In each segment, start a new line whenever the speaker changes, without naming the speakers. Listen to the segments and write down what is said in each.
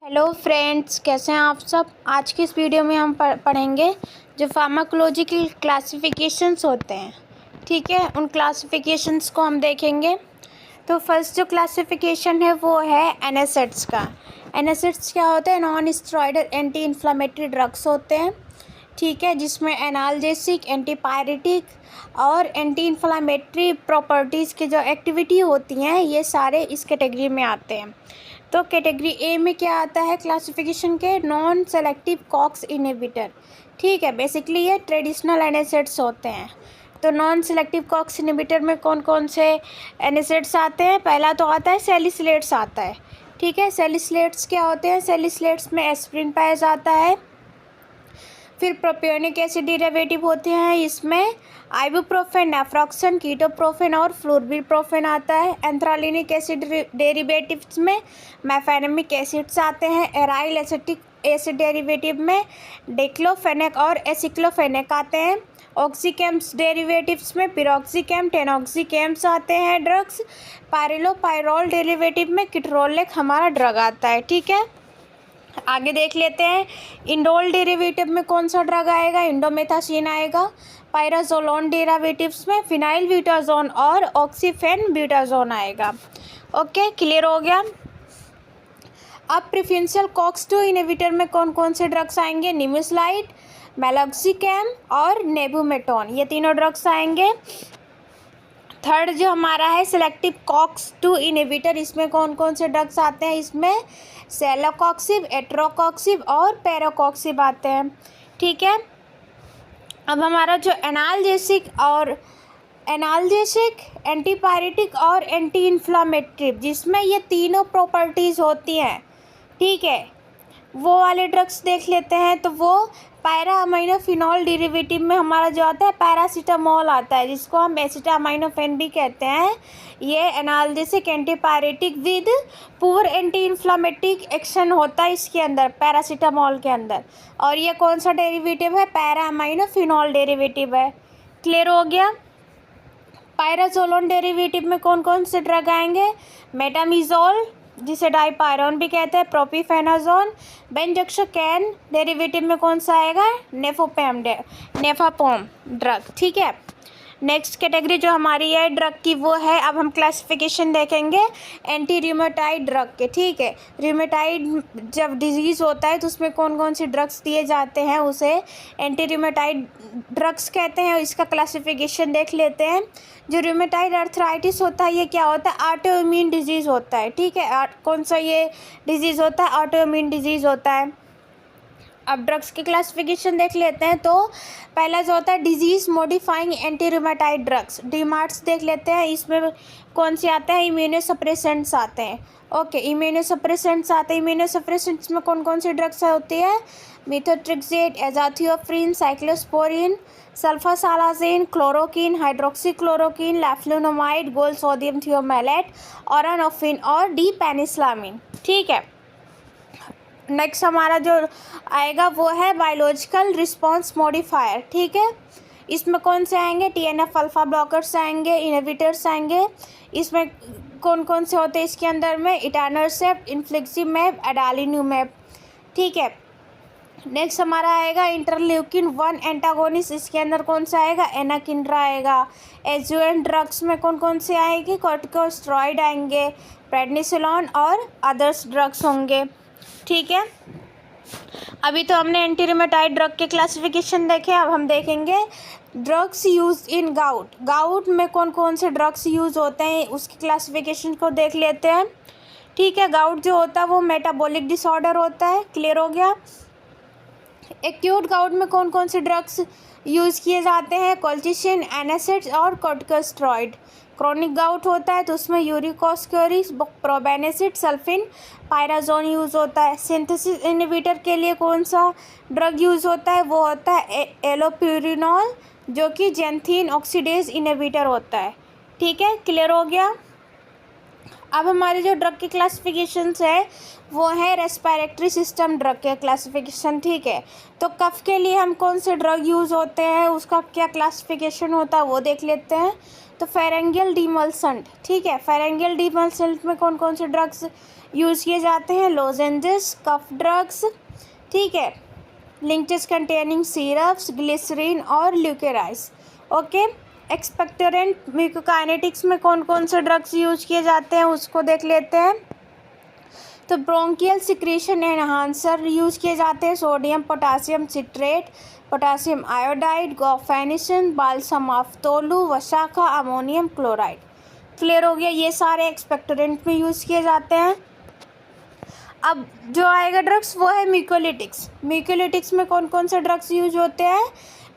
Hello friends, कैसे हैं आप सब। आज की इस वीडियो में हम पढ़ेंगे जो फार्माकोलॉजिकल क्लासिफिकेशंस होते हैं। ठीक है, उन क्लासिफिकेशंस को हम देखेंगे। तो फर्स्ट जो क्लासिफिकेशन है वो है एनएसएड्स का। एनएसएड्स क्या होते हैं? Non steroidal anti inflammatory drugs होते हैं। ठीक है, जिसमें एनाल्जेसिक, एंटीपायरेटिक और एंटी इन्फ्लेमेटरी प्रॉपर्टीज़ की जो एक्टिविटी होती हैं ये सारे इस कैटेगरी में आते हैं। तो कैटेगरी ए में क्या आता है क्लासिफिकेशन के? Non selective COX inhibitor. ठीक है, बेसिकली ये ट्रेडिशनल एनएसएड्स होते हैं। तो नॉन सेलेक्टिव कॉक्स इनहिबिटर में कौन कौन से एनएसएड्स आते हैं? पहला तो आता है सैलिसिलेट्स आता है। ठीक है, सैलिसिलेट्स क्या होते हैं? सैलिसिलेट्स में एस्पिरिन पाया जाता है। फिर प्रोपियोनिक एसिड डेरिवेटिव होते हैं, इसमें आइबुप्रोफेन, नेफ्रोक्सन, कीटोप्रोफेन और फ्लुरबिप्रोफेन आता है। एंथ्रालिनिक एसिड डेरिवेटिव्स में मेफेनेमिक एसिड्स आते हैं। एराइल एसिटिक एसिड डेरिवेटिव में डिक्लोफेनेक और एसिक्लोफेनेक आते हैं। ऑक्सीकेम्स डेरिवेटिव्स में पिरोक्सीकेम, टेनॉक्सीकेम्स आते हैं ड्रग्स। पायरिलोपायरोल डेरिवेटिव में किटरोलेक हमारा ड्रग आता है। ठीक है, आगे देख लेते हैं। इंडोल डेरिवेटिव में कौन सा ड्रग आएगा? इंडोमेथासिन आएगा। पायराजोलोन डेरिवेटिव्स में फिनाइल ब्यूटाजोन और ऑक्सीफेन ब्यूटाजोन आएगा। ओके, क्लियर हो गया। अब प्रेफरेंशियल कॉक्स-2 इनहिबिटर में कौन कौन से ड्रग्स आएंगे? निमेसुलाइड, मेलोक्सिकैम और नेबुमेटोन, ये तीनों ड्रग्स आएंगे। थर्ड जो हमारा है सिलेक्टिव कॉक्स-2 इनहिबिटर, इसमें कौन कौन से ड्रग्स आते हैं? इसमें सेलोकॉक्सिब, एट्रोकॉक्सिब और पैराकॉक्सिब आते हैं। ठीक है, अब हमारा जो एनाल्जेसिक, एंटीपायरेटिक और एंटी इन्फ्लामेटरी, जिसमें ये तीनों प्रॉपर्टीज़ होती हैं, ठीक है, वो वाले ड्रग्स देख लेते हैं। तो वो पैरा अमीनोफिनॉल डेरिवेटिव में हमारा जो आता है पैरासीटामोल आता है, जिसको हम एसिटामाइनोफेन भी कहते हैं। ये analgesic, antipyretic with poor anti inflammatory action होता है इसके अंदर, पैरासीटामोल के अंदर। और ये कौन सा डेरिवेटिव है? पैरा अमीनोफिनॉल डेरिवेटिव है। क्लियर हो गया। पायराजोलोन डेरिवेटिव में कौन कौन से ड्रग आएंगे? मेटामिजोल, जिसे डाइपायरोन भी कहते हैं, प्रोपिफेनाजोन। बेंजोक्सोकैन डेरिवेटिव में कौन सा आएगा? नेफापोम ड्रग। ठीक है, नेक्स्ट कैटेगरी जो हमारी है ड्रग की वो है, अब हम क्लासिफिकेशन देखेंगे एंटी रिमेटाइड ड्रग के। ठीक है, रिमेटाइड जब डिजीज़ होता है तो उसमें कौन कौन से ड्रग्स दिए जाते हैं, उसे एंटी रिमेटाइड ड्रग्स कहते हैं। इसका क्लासिफिकेशन देख लेते हैं। जो रिमेटाइड आर्थराइटिस होता है ये क्या होता है? ऑटो इम्यून डिजीज़ होता है। ठीक है, कौन सा ये डिजीज़ होता है? ऑटो इम्यून डिजीज़ होता है। अब ड्रग्स की क्लासिफिकेशन देख लेते हैं। तो पहला जो होता है disease modifying anti rheumatoid drugs, डीमार्ट्स देख लेते हैं। इसमें कौन से आते हैं? इम्यूनोसप्रेसेंट्स आते हैं। ओके, इम्यूनोसप्रेसेंट्स आते हैं। इम्यूनोसप्रेसेंट्स में कौन कौन सी ड्रग्स होती है? Methotrexate, azathioprine, cyclosporine, sulfasalazine, chloroquine, hydroxychloroquine, leflunomide, gold sodium thiomalate, auranofin और डी पेनिसिलामिन। ठीक है, नेक्स्ट हमारा जो आएगा वो है बायोलॉजिकल रिस्पांस मॉडिफायर। ठीक है, इसमें कौन से आएंगे? टीएनएफ अल्फा ब्लॉकर्स आएंगे, इनहिबिटर्स आएंगे। इसमें कौन कौन से होते हैं इसके अंदर में? इटानरसेप्ट, इन्फ्लिक्सिमैब, एडालिन्यूमैब। ठीक है, नेक्स्ट हमारा आएगा इंटरल्यूकिन-1 एंटागोनिस्ट, इसके अंदर कौन सा आएगा? एनाकिंड्रा आएगा। एजुएंट ड्रग्स में कौन कौन से आएंगे? कॉर्टिकोस्टेरॉइड आएंगे, प्रेडनिसोलोन और अदर्स ड्रग्स होंगे। ठीक है, अभी तो हमने एंटी रिमेटाइड ड्रग के क्लासिफिकेशन देखे। अब हम देखेंगे drugs use in gout. Gout में कौन कौन से ड्रग्स यूज़ होते हैं उसकी क्लासिफिकेशन को देख लेते हैं। ठीक है, गाउट जो होता है वो मेटाबॉलिक डिसऑर्डर होता है। क्लियर हो गया। एक्यूट गाउट में कौन कौन से ड्रग्स यूज़ किए जाते हैं? कोल्चिसिन, एनासिड्स और कॉर्टिकोस्टेरॉइड। क्रोनिक गाउट होता है तो उसमें यूरिकोस्कोरिस, प्रोबेनेसिड, सल्फिन, पायराजोन यूज़ होता है। सिंथेसिस इनहिबिटर के लिए कौन सा ड्रग यूज़ होता है? वो होता है एलोप्यूरिनॉल, जो कि जेंथीन ऑक्सीडेज इनहिबिटर होता है। ठीक है, क्लियर हो गया। अब हमारे जो ड्रग की क्लासिफिकेशंस है वो है रेस्पिरेटरी सिस्टम ड्रग के क्लासिफिकेशन। ठीक है, तो कफ के लिए हम कौन से ड्रग यूज़ होते हैं उसका क्या क्लासिफिकेशन होता है वो देख लेते हैं। तो फेरेंगियल डिमल्सेंट, ठीक है, फेरेंगियल डिमल्सेंट में कौन कौन से ड्रग्स यूज़ किए जाते हैं, लोजेंजेस, कफ ड्रग्स, ठीक है, लिंचेस कंटेनिंग सिरप्स, ग्लिसरीन और ल्यूकेराइस। ओके, एक्सपेक्टोरेंट म्यूकोकाइनेटिक्स में कौन कौन से ड्रग्स यूज़ किए जाते हैं उसको देख लेते हैं। तो ब्रोंकियल सिक्रीशन एनहांसर यूज़ किए जाते हैं, sodium potassium citrate, potassium iodide, guaifenesin, balsam of Tolu, वसाखा, अमोनियम क्लोराइड। क्लियर हो गया, ये सारे एक्सपेक्टोरेंट में यूज़ किए जाते हैं। अब जो आएगा ड्रग्स वो है म्यूकोलिटिक्स। म्यूकोलिटिक्स में कौन कौन से ड्रग्स यूज होते हैं?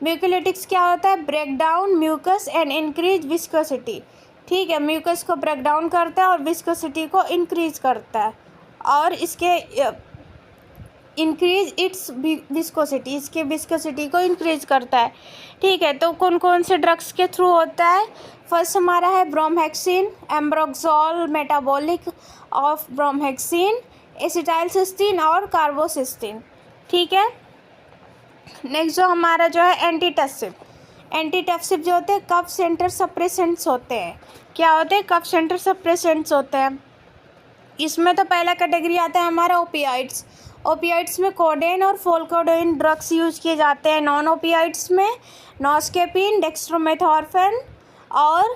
म्यूकोलिटिक्स क्या होता है? Break down mucus and increase viscosity, ठीक है, म्यूकस को ब्रेक डाउन करता है और विस्कोसिटी को इंक्रीज करता है, और इसके इंक्रीज इट्स विस्कोसिटी, इसके विस्कोसिटी को इंक्रीज करता है, ठीक है। तो कौन कौन से ड्रग्स के थ्रू होता है? फर्स्ट हमारा है bromhexine, ambroxol metabolic of bromhexine, acetylcysteine और कार्बोसिस्टीन, ठीक है। नेक्स्ट जो हमारा जो है एंटीटसिव। एंटीटसिव जो होते हैं कफ सेंटर सप्रेसेंट्स होते हैं। क्या होते हैं? कफ सेंटर सप्रेसेंट्स होते हैं। इसमें तो पहला कैटेगरी आता है हमारा ओपियाइड्स। ओपियाइड्स में कोडेन और फोल्कोडेन ड्रग्स यूज किए जाते हैं। नॉन ओपियाइड्स में नॉस्केपिन, डेक्स्ट्रोमेथॉर्फेन और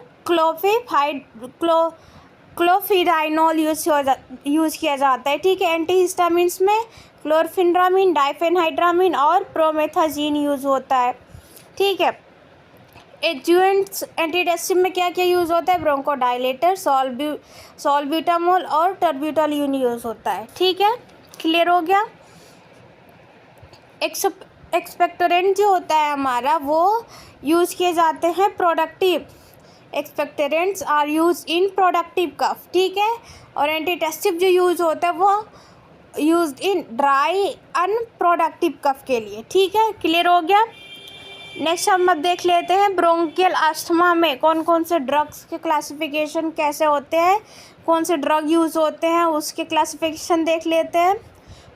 क्लोफिडाइनोल यूज़ किया जाता है, ठीक है। एंटीहिस्टामिन्स में क्लोरफिनरामिन, डाइफेनहाइड्रामिन और प्रोमेथाजीन यूज़ होता है, ठीक है। एडजुवेंट्स एंटीडेसिव में क्या क्या यूज़ होता है? ब्रोंकोडाइलेटर, सॉल्ब्यूटामोल और टर्ब्यूटालिन यूज़ होता है, ठीक है। क्लियर हो गया। एक्सपेक्टोरेंट जो होता है हमारा वो यूज़ किए जाते हैं productive. Expectorants are use in productive cough, ठीक है। और एंटीटेस्टिव जो यूज़ होता है वो use in dry unproductive cough के लिए, ठीक है। क्लियर हो गया। नेक्स्ट हम अब देख लेते हैं ब्रोंकियल अस्थमा में कौन कौन से ड्रग्स के क्लासिफिकेशन कैसे होते हैं, कौन से ड्रग यूज़ होते हैं उसके क्लासिफिकेशन देख लेते हैं।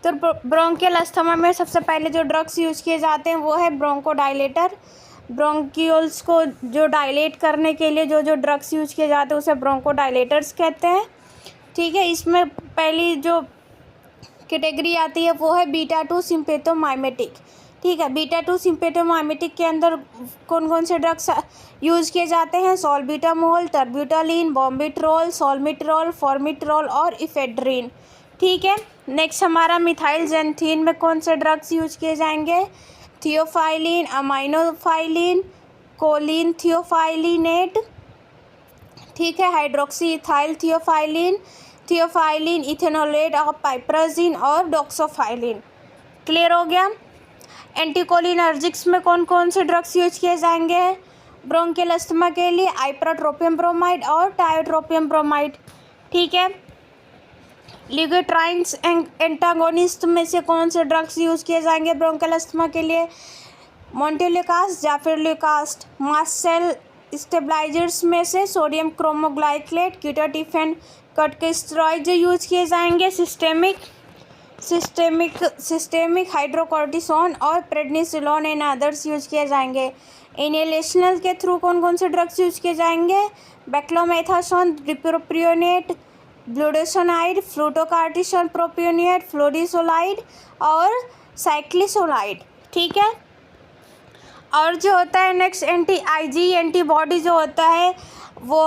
तो ब्रोंकियल अस्थमा में सबसे पहले जो ड्रग्स यूज़ किए जाते हैं वो है ब्रोंकोडाइलेटर। ब्रोंक्यूल्स को जो डायलेट करने के लिए जो जो ड्रग्स यूज किए जाते हैं उसे ब्रोंकोडाइलेटर्स कहते हैं, ठीक है। इसमें पहली जो कैटेगरी आती है वो है बीटा-2 सिम्पेथोमाइमेटिक, ठीक है। बीटा-2 सिम्पेथोमाइमेटिक के अंदर कौन कौन से ड्रग्स यूज़ किए जाते हैं? सॉल्ब्यूटामोल, टर्ब्यूटालिन, बॉम्बिट्रोल, सॉल्मिट्रोल, फॉर्मिट्रोल और इफेड्रिन, ठीक है। नेक्स्ट हमारा मिथाइल जेंथीन में कौन से ड्रग्स यूज किए जाएंगे? थियोफाइलिन, अमाइनोफाइलिन, कोलिन थियोफाइलिनेट, ठीक है, hydroxy ethyl theophylline, theophylline ethanolate of piperazine और डॉक्सोफाइलिन। क्लियर हो गया। एंटीकोलिनर्जिक्स में कौन कौन से ड्रग्स यूज किए जाएंगे ब्रोंकियल अस्थमा के लिए? आइप्रोट्रोपियम ब्रोमाइड और टायोट्रोपियम ब्रोमाइड, ठीक है। लिगोट्राइन्स एंटागोनिस्ट में से कौन से ड्रग्स यूज़ किए जाएंगे ब्रोंकियल अस्थमा के लिए? मोंटेल्यूकास्ट, जाफिरल्यूकास्ट। मास्ट सेल स्टेबलाइजर्स में से sodium cromoglycate, ketotifen, corticosteroid use किए जाएंगे। सिस्टेमिक हाइड्रोकोर्टिसोन और प्रेडनिसोलोन एंड अदर्स यूज़ किए जाएंगे। इनहेलेशनल के थ्रू कौन कौन से ड्रग्स यूज़ किए जाएंगे? बेक्लोमेथासोन, डिप्रोपियोनेट, ब्लूडेसोनाइड, फ्लूटोकार्टिसोन प्रोपियोनेट, फ्लोडिसोलाइड और साइक्लिसोलाइड, ठीक है। और जो होता है नेक्स्ट एंटी एंटीबॉडी जो होता है वो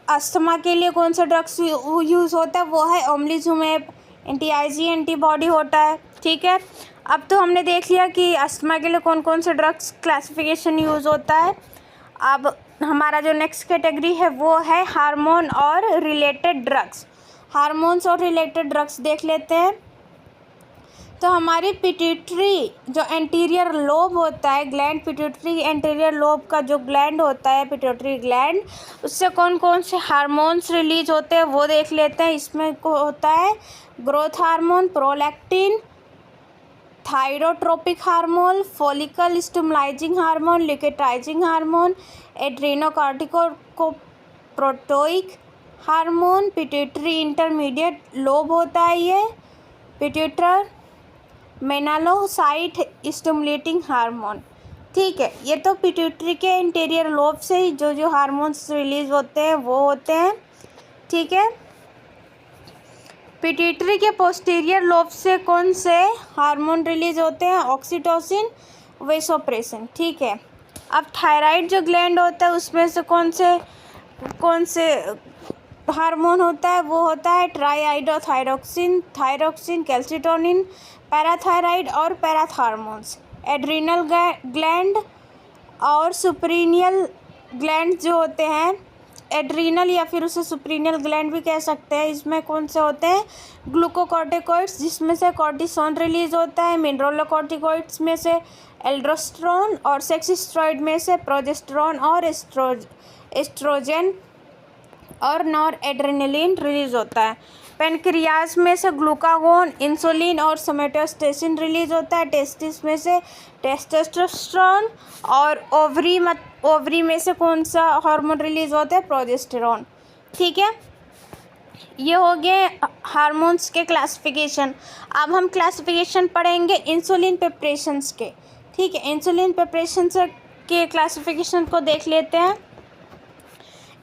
अस्थमा के लिए कौन सा ड्रग्स यूज़ होता है? वो है ओमलिजुमेब, एंटी एंटीबॉडी होता है, ठीक है। अब तो हमने देख लिया कि अस्थमा के लिए कौन कौन से ड्रग्स क्लासिफिकेशन यूज़ होता है। अब हमारा जो नेक्स्ट कैटेगरी है वो है हार्मोन और रिलेटेड ड्रग्स। हार्मोन्स और रिलेटेड ड्रग्स देख लेते हैं। तो हमारी पिट्यूटरी जो एंटीरियर लोब होता है ग्लैंड, पिट्यूटरी एंटीरियर लोब का जो ग्लैंड होता है पिट्यूटरी ग्लैंड, उससे कौन कौन से हार्मोन्स रिलीज होते हैं वो देख लेते हैं। इसमें होता है growth hormone, prolactin, thyrotropic hormone, follicle stimulating hormone, luteinising hormone, adrenocorticotropic hormone, pituitary intermediate lobe होता है ये, पिट्यूटर मेनालोसाइट स्टिमुलेटिंग हार्मोन, ठीक है। ये तो पिट्यूटरी के इंटीरियर लोब से ही जो जो हार्मोन्स रिलीज होते हैं वो होते हैं, ठीक है। पिट्यूटरी के पोस्टीरियर लोब से कौन से हार्मोन रिलीज होते हैं? Oxytocin, vasopressin. ठीक है। अब थायराइड जो ग्लैंड होता है उसमें से कौन से हार्मोन होता है? वो होता है ट्राईआइडोथायरोक्सिन, थायरोक्सिन, कैल्सिटोनिन, पैराथायराइड और पैराथार्मोन्स। एड्रिनल ग्लैंड और सुप्रीनियल ग्लैंड जो होते हैं, एड्रीनल या फिर उसे सुप्रीनियल ग्लैंड भी कह सकते हैं, इसमें कौन से होते हैं? ग्लूकोकॉर्टिकॉइड्स, जिसमें से कॉर्टिसोन रिलीज होता है। मिनरलोकॉर्टिकॉइड्स में से एल्ड्रोस्टेरोन और सेक्स स्टेरॉइड में से प्रोजेस्टेरोन और एस्ट्रोजन और नॉर एड्रेनलिन रिलीज होता है। पेनक्रियाज में से ग्लूकागोन, इंसुलिन और सोमेटोस्टेसिन रिलीज होता है। टेस्टिस में से टेस्टोस्टेरोन और ओवरी में से कौन सा हार्मोन रिलीज होता है? प्रोजेस्टेरोन। ठीक है, ये हो गए हार्मोन्स के क्लासिफिकेशन। अब हम क्लासिफिकेशन पढ़ेंगे इंसुलिन प्रिपरेशंस के। ठीक है, इंसुलिन प्रिपरेशंस के क्लासिफिकेशन को देख लेते हैं।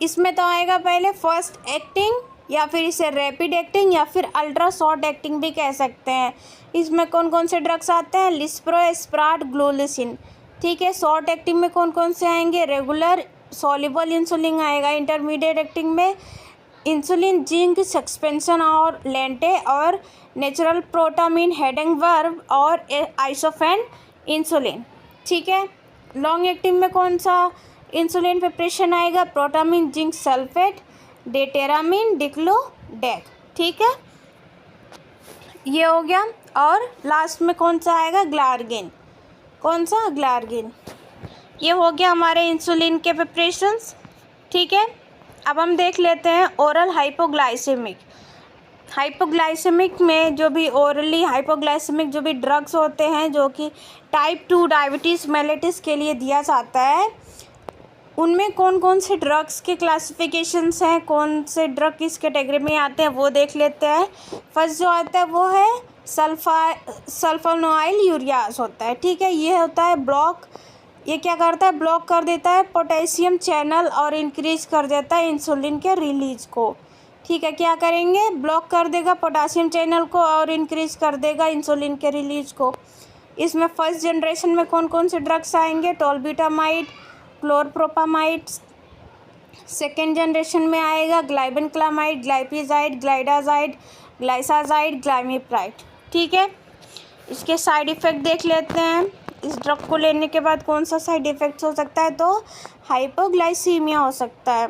इसमें तो आएगा पहले फर्स्ट एक्टिंग, या फिर इसे रैपिड एक्टिंग या फिर अल्ट्रा शॉर्ट एक्टिंग भी कह सकते हैं। इसमें कौन कौन से ड्रग्स आते हैं? Lispro, aspart, glulisine. ठीक है। शॉर्ट एक्टिंग में कौन कौन से आएंगे? रेगुलर सॉल्युबल इंसुलिन आएगा। इंटरमीडिएट एक्टिंग में इंसुलिन, जिंक, सस्पेंशन और लेंटे और नेचुरल प्रोटामिन, हेडेंगवर्म और आइसोफेन इंसुलिन। ठीक है। लॉन्ग एक्टिंग में कौन सा इंसुलिन प्रिपरेशन आएगा? प्रोटामिन, जिंक सल्फेट, डेटेरामिन, डिक्लोडेक। ठीक है, ये हो गया। और लास्ट में कौन सा आएगा? ग्लार्गिन। कौन सा? ग्लार्गिन। ये हो गया हमारे इंसुलिन के प्रिपरेशंस। ठीक है, अब हम देख लेते हैं ओरल हाइपोग्लाइसेमिक। हाइपोग्लाइसेमिक में जो भी ओरली हाइपोग्लाइसेमिक जो भी ड्रग्स होते हैं जो कि टाइप 2 डायबिटीज़ मेलिटस के लिए दिया जाता है, उनमें कौन कौन से ड्रग्स के क्लासिफिकेशंस हैं, कौन से ड्रग किस कैटेगरी में आते हैं वो देख लेते हैं। फर्स्ट जो आता है वो है सल्फोनाइल यूरियास होता है। ठीक है, ये होता है ब्लॉक, ये क्या करता है? ब्लॉक कर देता है पोटेशियम चैनल और इंक्रीज कर देता है इंसुलिन के रिलीज को। ठीक है, क्या करेंगे? ब्लॉक कर देगा पोटेशियम चैनल को और इंक्रीज कर देगा इंसुलिन के रिलीज को। इसमें फर्स्ट जनरेशन में कौन कौन से ड्रग्स आएंगे? टोल्बिटामाइड, क्लोरप्रोपामाइड। सेकेंड जनरेशन में आएगा ग्लाइबेनक्लामाइड, ग्लाइपिजाइड, ग्लाइडाजाइड, ग्लाइसाजाइड, ग्लाइमिप्राइड। ठीक है, इसके साइड इफ़ेक्ट देख लेते हैं। इस ड्रग को लेने के बाद कौन सा साइड इफ़ेक्ट्स हो सकता है? तो हाइपोग्लाइसीमिया हो सकता है।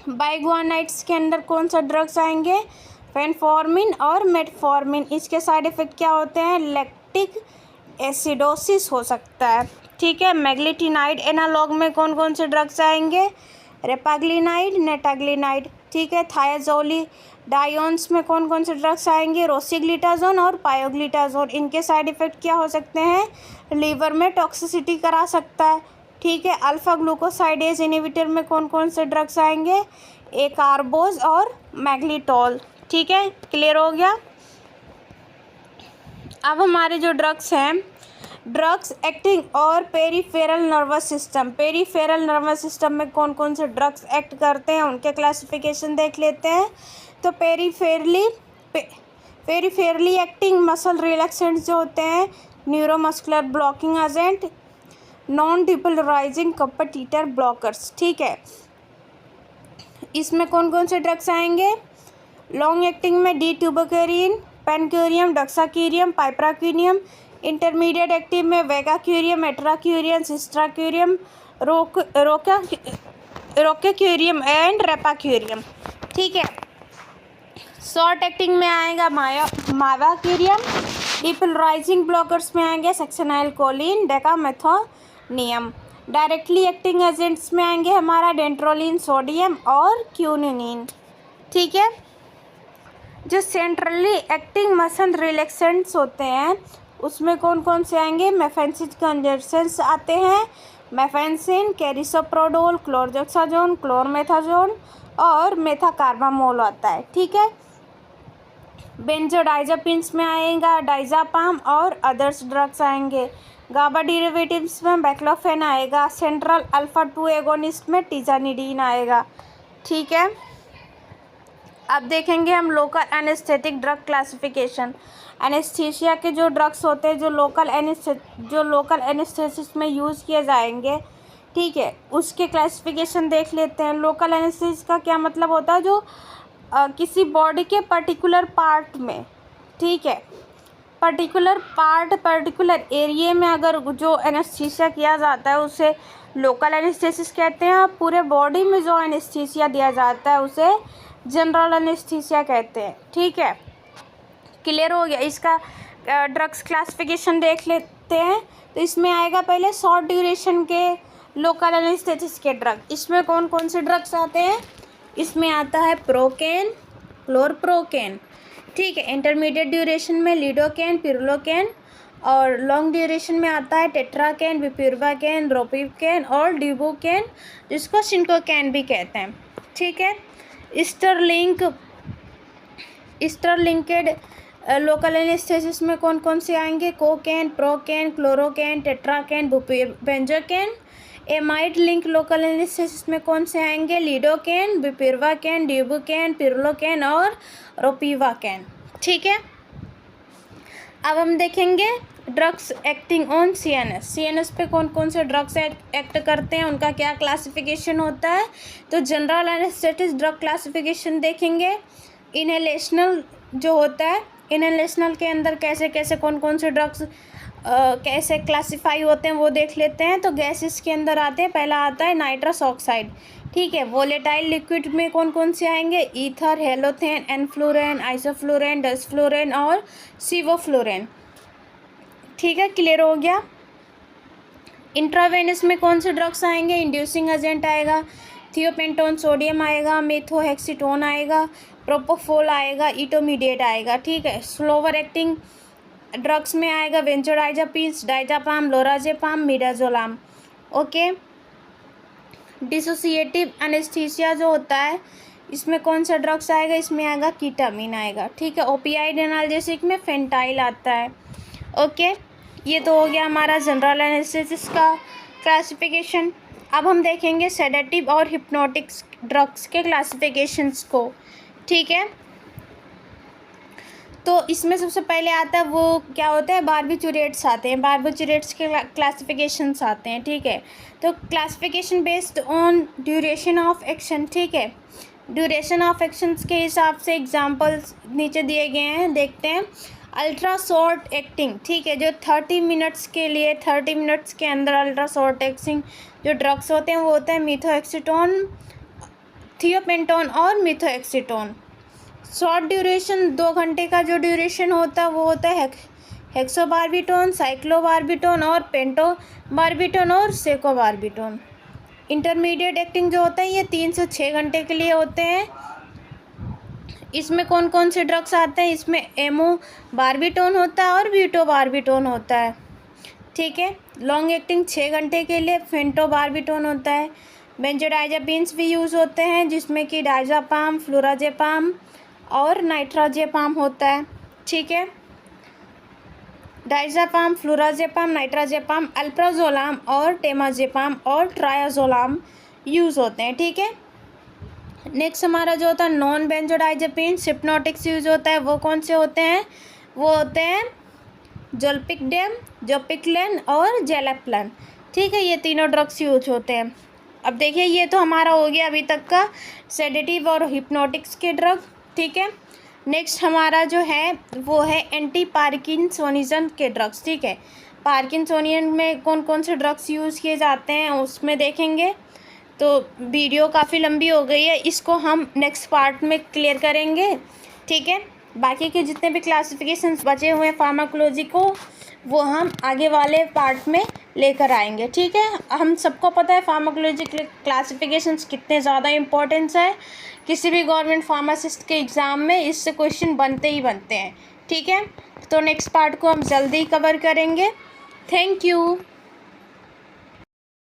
बाइगुआनाइड्स के अंदर कौन सा ड्रग्स आएंगे? फेनफॉर्मिन और मेटफॉर्मिन। इसके साइड इफ़ेक्ट क्या होते हैं? लैक्टिक एसिडोसिस हो सकता है। ठीक है, मैग्लिटिनाइड एनालॉग में कौन कौन से ड्रग्स आएंगे? रेपाग्लिनाइड, नेटाग्लिनाइड। ठीक है, थायाजोलिडायोन्स में कौन कौन से ड्रग्स आएंगे? रोसिग्लिटाजोन और पायोग्लिटाजोन। इनके साइड इफ़ेक्ट क्या हो सकते हैं? लीवर में टॉक्सिसिटी करा सकता है। ठीक है, अल्फा ग्लूकोसाइडेज इनहिबिटर में कौन कौन से ड्रग्स आएंगे? एकार्बोज और मैग्लिटोल। ठीक है, क्लियर हो गया। अब हमारे जो ड्रग्स हैं, ड्रग्स एक्टिंग और peripheral nervous system. Peripheral nervous system में कौन कौन से ड्रग्स एक्ट करते हैं उनके क्लासिफिकेशन देख लेते हैं। तो पेरीफेरली एक्टिंग मसल रिलैक्सेंट्स जो होते हैं, neuromuscular blocking agent, non depolarising competitor blockers. ठीक है, इसमें कौन कौन से ड्रग्स आएंगे? लॉन्ग एक्टिंग में डीट्यूबोक्यूरिन, पेनक्यूरियम, डक्साक्यूरियम, पाइप्राक्यूरियम। इंटरमीडिएट एक्टिव में वेगाक्यूरियम, एट्राक्यूरियम, सिस्ट्राक्यूरियम, रोकेक्यूरियम एंड रेपाक्यूरियम। ठीक है, शॉर्ट एक्टिंग में आएगा मावाक्यूरियम। डिपोलराइजिंग ब्लॉकर्स में आएंगे सक्सेनाइल कोलिन, डेकामेथोनियम। डायरेक्टली एक्टिंग एजेंट्स में आएंगे हमारा डेंट्रोलिन, सोडियम और क्यूनिन। ठीक है, जो सेंट्रली एक्टिंग मसल रिलैक्सेंट्स होते हैं उसमें कौन कौन से आएंगे? मेफेंसिन कंजर्सेंस आते हैं, मेफेंसिन, कैरिसोप्रोडोल, क्लोरजोक्साजोन, क्लोरमेथाजोन और मेथाकार्बामोल आता है। ठीक है, बेंजोडाइजापिन्स में आएगा डाइजापाम और अदर्स ड्रग्स आएंगे। गाबा डेरिवेटिव्स में बैक्लोफेन आएगा। सेंट्रल अल्फा 2 एगोनिस्ट में टिजानिडीन आएगा। ठीक है, अब देखेंगे हम local anaesthetic drug classification. Anaesthesia के जो ड्रग्स होते हैं जो लोकल एनेस्थेसिस में यूज़ किए जाएंगे, ठीक है, उसके क्लासिफिकेशन देख लेते हैं। लोकल एनेस्थेसिस का क्या मतलब होता है, जो किसी बॉडी के पर्टिकुलर पार्ट में, ठीक है, पर्टिकुलर एरिया में अगर जो एनेस्थीसिया किया जाता है उसे लोकल एनेस्थेसिस कहते हैं। और पूरे बॉडी में जो एनेस्थीसिया दिया जाता है उसे जनरल एनेस्थीसिया कहते हैं, ठीक है। क्लियर हो गया। इसका ड्रग्स क्लासिफिकेशन देख लेते हैं। तो इसमें आएगा पहले शॉर्ट ड्यूरेशन के लोकल एनेस्थेसिस के ड्रग। इसमें कौन कौन से ड्रग्स आते हैं, इसमें आता है प्रोकेन, क्लोरप्रोकेन, ठीक है। इंटरमीडिएट ड्यूरेशन में लिडोकेन, पिरोलोकेन, और लॉन्ग ड्यूरेशन में आता है टेट्राकेन, बिपिरवाकेन, रोपिकेन और डिबुकेन, जिसको सिंकोकेन भी कहते हैं, ठीक है। स्टरलिंकेड लोकल एनेस्थेसिस में कौन कौन से आएंगे, cocaine, procaine, chloroprocaine, tetracaine, benzocaine. Amide link local anaesthesis में कौन से आएंगे, लिडोकेन, बिपिरवाकेन, डिबुकेन, पिरोलोकेन और रोपिवाकेन, ठीक है। अब हम देखेंगे ड्रग्स एक्टिंग ऑन सीएनएस पे कौन कौन से ड्रग्स एक्ट करते हैं, उनका क्या क्लासिफिकेशन होता है। तो जनरल एनेस्थेटिक ड्रग क्लासिफिकेशन देखेंगे। इनहेलेशनल जो होता है, इनहेलेशनल के अंदर कैसे कैसे कौन कौन से ड्रग्स कैसे क्लासिफाई होते हैं वो देख लेते हैं। तो गैसेस के अंदर आते हैं, पहला आता है नाइट्रस ऑक्साइड, ठीक है। वोलेटाइल लिक्विड में कौन कौन से आएंगे, ईथर, हेलोथेन, एनफ्लोरेन, आइसोफ्लोरेन, डसफ्लोरेन और सिवोफ्लोरेन, ठीक है। क्लियर हो गया। इंट्रावेनस में कौन से ड्रग्स आएंगे, इंड्यूसिंग एजेंट आएगा, थियोपेंटोन सोडियम आएगा, मेथोहेक्सीटोन आएगा, प्रोपोफोल आएगा, इटोमीडिएट आएगा, ठीक है। स्लोवर एक्टिंग ड्रग्स में आएगा benzodiazepines, diazepam, lorazepam, midazolam, okay. Dissociative anaesthesia जो होता है इसमें कौन सा ड्रग्स आएगा, इसमें आएगा कीटामिन आएगा, ठीक है। ओपियाइड एनाल्जेसिक में फेंटाइल आता है, ओके। ये तो हो गया हमारा जनरल एनेस्थेसिस का क्लासिफिकेशन। अब हम देखेंगे सेडेटिव और हिप्नोटिक्स ड्रग्स के क्लासिफिकेशंस को, ठीक है। तो इसमें सबसे पहले आता है वो क्या होता है, बार्बिचुरेट्स आते हैं, बार्बिचुरेट्स के क्लासिफिकेशंस आते हैं, ठीक है। तो classification based on duration of action, ठीक है। ड्यूरेशन ऑफ एक्शंस के हिसाब से एग्जांपल्स नीचे दिए गए हैं, देखते हैं। अल्ट्रा शॉर्ट एक्टिंग, ठीक है, जो 30 मिनट्स के लिए 30 मिनट्स के अंदर अल्ट्रा शॉर्ट एक्टिंग जो ड्रग्स होते हैं वो होते हैं मिथोहेक्सीटोन, थियोपेंटोन और मिथोहेक्सीटोन। शॉर्ट ड्यूरेशन 2 घंटे का जो ड्यूरेशन होता है वो होता है हेक्सोबार्बिटोन, साइक्लोबार्बिटोन और पेंटोबार्बिटोन और सेकोबार्बिटोन। इंटरमीडिएट एक्टिंग जो होता है ये 3 से 6 घंटे के लिए होते हैं। इसमें कौन कौन से ड्रग्स आते हैं, इसमें एमोबार्बिटोन होता है और ब्यूटोबार्बिटोन होता है, ठीक है। लॉन्ग एक्टिंग 6 घंटे के लिए फेंटोबार्बिटोन होता है। बेंजोडाइजापीन्स भी यूज़ होते हैं जिसमें कि डाइजापाम, फ्लोराजेपाम और नाइट्राजेपाम होता है, ठीक है। डाइजापाम, फ्लोराजेपाम, नाइट्राजेपाम, अल्प्राजोलाम और टेमाजेपाम और ट्रायाजोलाम यूज़ होते हैं, ठीक है। नेक्स्ट हमारा जो होता है नॉन बेंजोडाइजापीन्स हिप्नोटिक्स यूज होता है, वो कौन से होते हैं, वो होते हैं जोल्पिकडेम, जोपिक्लेन और जेलेप्लन, ठीक है। ये तीनों ड्रग्स यूज होते हैं। अब देखिए ये तो हमारा हो गया अभी तक का सेडेटिव और हिप्नोटिक्स के ड्रग, ठीक है। नेक्स्ट हमारा जो है वो है एंटी पार्किंसोनिज्म के ड्रग्स, ठीक है। पार्किंसोनियन में कौन कौन से ड्रग्स यूज़ किए जाते हैं उसमें देखेंगे। तो वीडियो काफ़ी लंबी हो गई है, इसको हम नेक्स्ट पार्ट में क्लियर करेंगे, ठीक है। बाकी के जितने भी क्लासिफिकेशंस बचे हुए हैं फार्माकोलॉजी को वो हम आगे वाले पार्ट में लेकर आएंगे, ठीक है। हम सबको पता है फार्माकोलॉजी क्लासिफिकेशंस कितने ज़्यादा इम्पोर्टेंस है, किसी भी गवर्नमेंट फार्मासिस्ट के एग्ज़ाम में इससे क्वेश्चन बनते ही बनते हैं, ठीक है। तो नेक्स्ट पार्ट को हम जल्दी कवर करेंगे। Thank you.